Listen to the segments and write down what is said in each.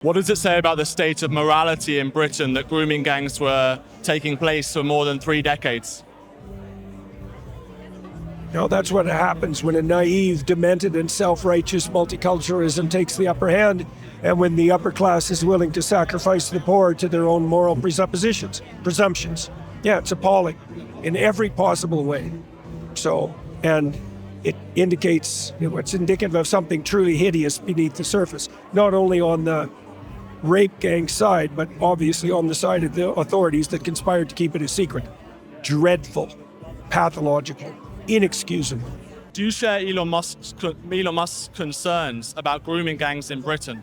What does it say about the state of morality in Britain that grooming gangs were taking place for more than 3 decades? No, that's what happens when a naive, demented, and self-righteous multiculturalism takes the upper hand, and when the upper class is willing to sacrifice the poor to their own moral presumptions. Yeah, it's appalling in every possible way. So, and it indicates, it's indicative of something truly hideous beneath the surface, not only on the rape gang side, but obviously on the side of the authorities that conspired to keep it a secret. Dreadful, pathological, inexcusable. Do you share Elon Musk's concerns about grooming gangs in Britain?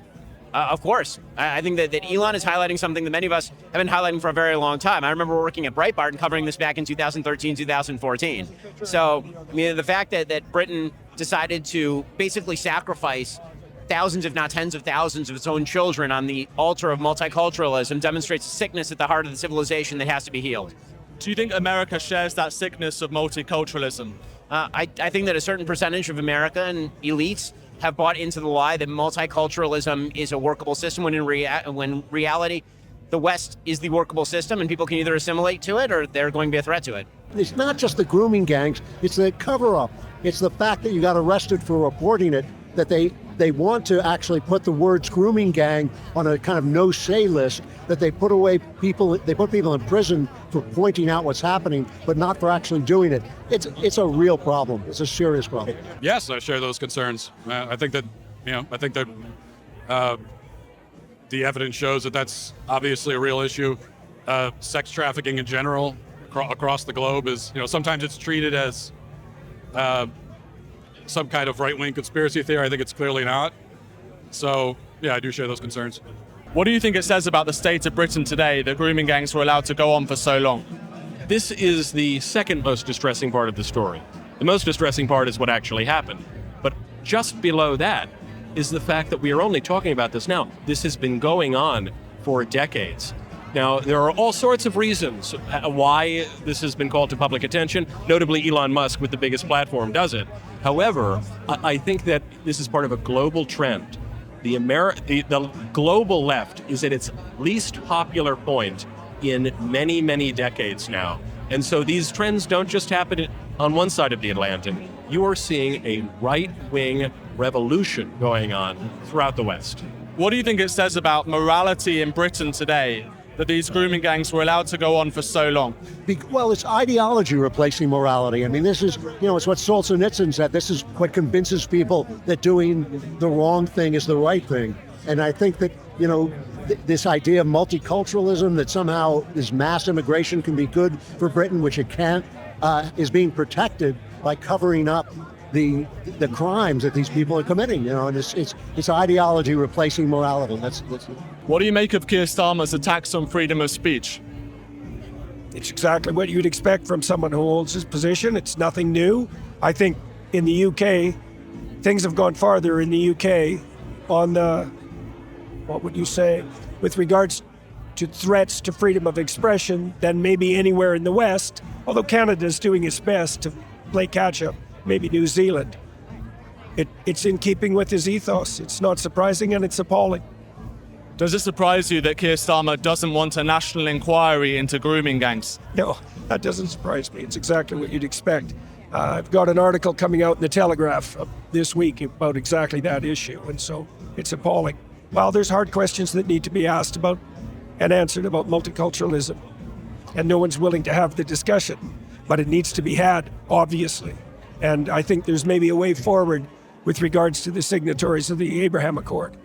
Of course. I think that Elon is highlighting something that many of us have been highlighting for a very long time. I remember working at Breitbart and covering this back in 2013, 2014. So, I mean, the fact that Britain decided to basically sacrifice thousands, if not tens of thousands of its own children on the altar of multiculturalism demonstrates a sickness at the heart of the civilization that has to be healed. Do you think America shares that sickness of multiculturalism? I think that a certain percentage of American elites have bought into the lie that multiculturalism is a workable system when in reality, the West is the workable system and people can either assimilate to it or they're going to be a threat to it. It's not just the grooming gangs, it's the cover-up. It's the fact that you got arrested for reporting it, that they want to actually put the words grooming gang on a kind of no-say list, that they put people in prison for pointing out what's happening, but not for actually doing it. It's a real problem. It's a serious problem. Yes, I share those concerns. I think that the evidence shows that that's obviously a real issue. Sex trafficking in general across the globe is, sometimes it's treated as some kind of right-wing conspiracy theory. I think it's clearly not. So, yeah, I do share those concerns. What do you think it says about the state of Britain today that grooming gangs were allowed to go on for so long? This is the second most distressing part of the story. The most distressing part is what actually happened. But just below that is the fact that we are only talking about this now. This has been going on for decades. Now, there are all sorts of reasons why this has been called to public attention. Notably, Elon Musk, with the biggest platform, does it. However, I think that this is part of a global trend. The global left is at its least popular point in many, many decades now. And so these trends don't just happen on one side of the Atlantic. You are seeing a right-wing revolution going on throughout the West. What do you think it says about morality in Britain today that these grooming gangs were allowed to go on for so long? Well, it's ideology replacing morality. I mean, this is, it's what Solzhenitsyn said. This is what convinces people that doing the wrong thing is the right thing. And I think that, this idea of multiculturalism, that somehow this mass immigration can be good for Britain, which it can't, is being protected by covering up the crimes that these people are committing, and it's ideology replacing morality. That's What do you make of Keir Starmer's attacks on freedom of speech? It's exactly what you'd expect from someone who holds his position. It's nothing new. I think in the UK, things have gone farther in the UK on the, what would you say, with regards to threats to freedom of expression than maybe anywhere in the West, although Canada's doing its best to play catch-up. Maybe New Zealand. It's in keeping with his ethos. It's not surprising and it's appalling. Does it surprise you that Keir Starmer doesn't want a national inquiry into grooming gangs? No, that doesn't surprise me. It's exactly what you'd expect. I've got an article coming out in the Telegraph this week about exactly that issue, and so it's appalling. Well, there's hard questions that need to be asked about and answered about multiculturalism, and no one's willing to have the discussion, but it needs to be had, obviously. And I think there's maybe a way forward with regards to the signatories of the Abraham Accord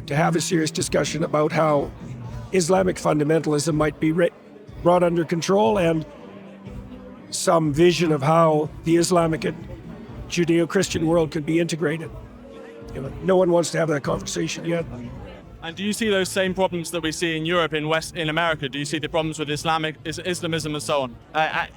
to have a serious discussion about how Islamic fundamentalism might be brought under control and some vision of how the Islamic and Judeo-Christian world could be integrated. No one wants to have that conversation yet. And do you see those same problems that we see in Europe, in America? Do you see the problems with Islamism and so on?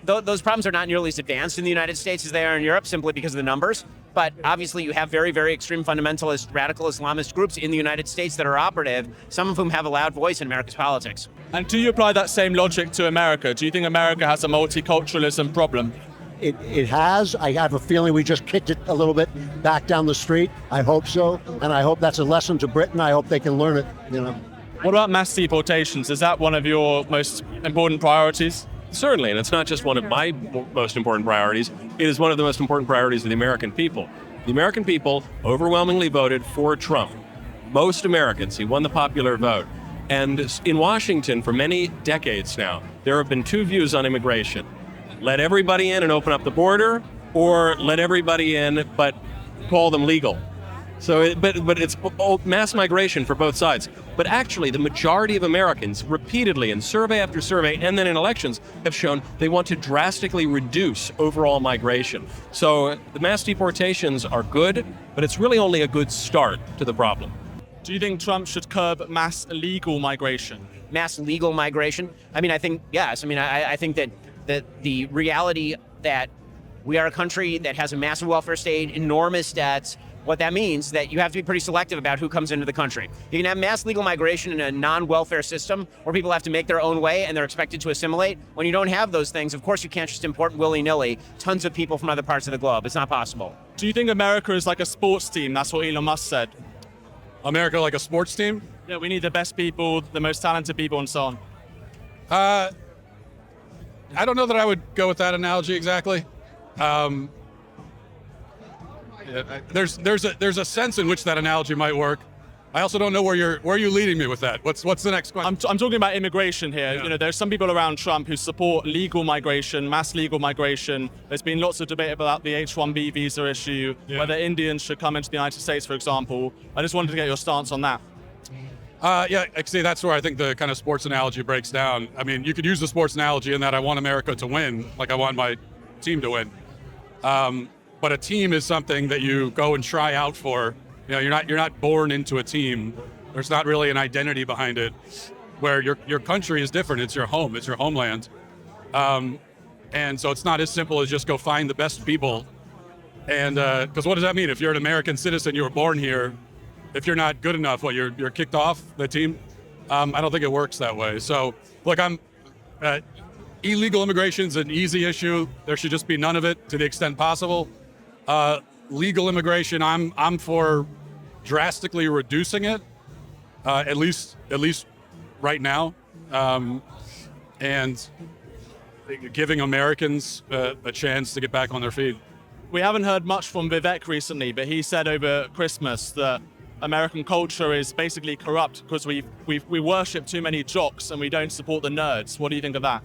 Those problems are not nearly as advanced in the United States as they are in Europe, simply because of the numbers. But obviously you have very, very extreme fundamentalist, radical Islamist groups in the United States that are operative, some of whom have a loud voice in America's politics. And do you apply that same logic to America? Do you think America has a multiculturalism problem? it has. I have a feeling we just kicked it a little bit back down the street. I hope so, and I hope that's a lesson to Britain. I hope they can learn it. What about mass deportations? Is that one of your most important priorities? Certainly, and it's not just one of my most important priorities. It is one of the most important priorities of the American people. The American people overwhelmingly voted for Trump. Most Americans, he won the popular vote. And in Washington, for many decades now, there have been two views on immigration. Let everybody in and open up the border, or let everybody in but call them legal. So, but it's mass migration for both sides. But actually, the majority of Americans, repeatedly in survey after survey, and then in elections, have shown they want to drastically reduce overall migration. So the mass deportations are good, but it's really only a good start to the problem. Do you think Trump should curb mass illegal migration? Mass legal migration? I mean, I think, yes. I mean, I think that the reality that we are a country that has a massive welfare state, enormous debts, what that means that you have to be pretty selective about who comes into the country. You can have mass legal migration in a non-welfare system where people have to make their own way and they're expected to assimilate. When you don't have those things, of course you can't just import willy-nilly tons of people from other parts of the globe. It's not possible. Do you think America is like a sports team? That's what Elon Musk said. America like a sports team? Yeah, we need the best people, the most talented people, and so on. I don't know that I would go with that analogy exactly. There's a sense in which that analogy might work. I also don't know where you're leading me with that. What's the next question? I'm talking about immigration here. Yeah. You know, there's some people around Trump who support legal migration, mass legal migration. There's been lots of debate about the H1B visa issue, whether Indians should come into the United States, for example. I just wanted to get your stance on that. Yeah, see, that's where I think the kind of sports analogy breaks down. I mean, you could use the sports analogy in that I want America to win, like I want my team to win. But a team is something that you go and try out for. You know, you're not born into a team. There's not really an identity behind it. Where your country is different. It's your home. It's your homeland. And so it's not as simple as just go find the best people. And because what does that mean? If you're an American citizen, you were born here. If you're not good enough, you're kicked off the team? I don't think it works that way. So, look, illegal immigration is an easy issue. There should just be none of it to the extent possible. Legal immigration, I'm for drastically reducing it, at least right now, and giving Americans a chance to get back on their feet. We haven't heard much from Vivek recently, but he said over Christmas that American culture is basically corrupt because we worship too many jocks and we don't support the nerds. What do you think of that?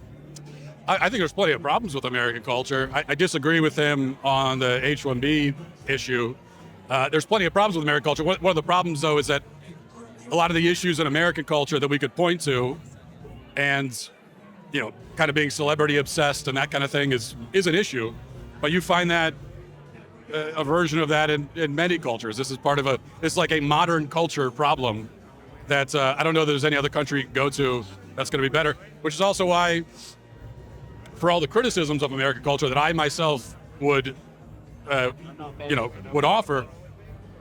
I think there's plenty of problems with American culture. I disagree with him on the H1B issue. There's plenty of problems with American culture. One of the problems, though, is that a lot of the issues in American culture that we could point to and, you know, kind of being celebrity obsessed and that kind of thing is an issue. But you find that a version of that in many cultures. This is it's like a modern culture problem that I don't know that there's any other country you can go to that's going to be better, which is also why, for all the criticisms of American culture that I myself would offer,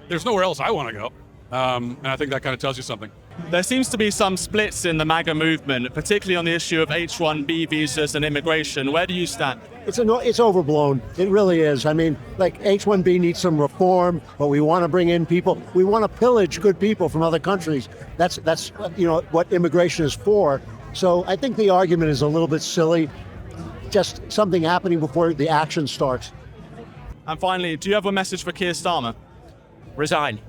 there's nowhere else I want to go. And I think that kind of tells you something. There seems to be some splits in the MAGA movement, particularly on the issue of H1B visas and immigration. Where do you stand? It's overblown. It really is. I mean, like H1B needs some reform, but we want to bring in people. We want to pillage good people from other countries. That's what immigration is for. So I think the argument is a little bit silly. Just something happening before the action starts. And finally, do you have a message for Keir Starmer? Resign.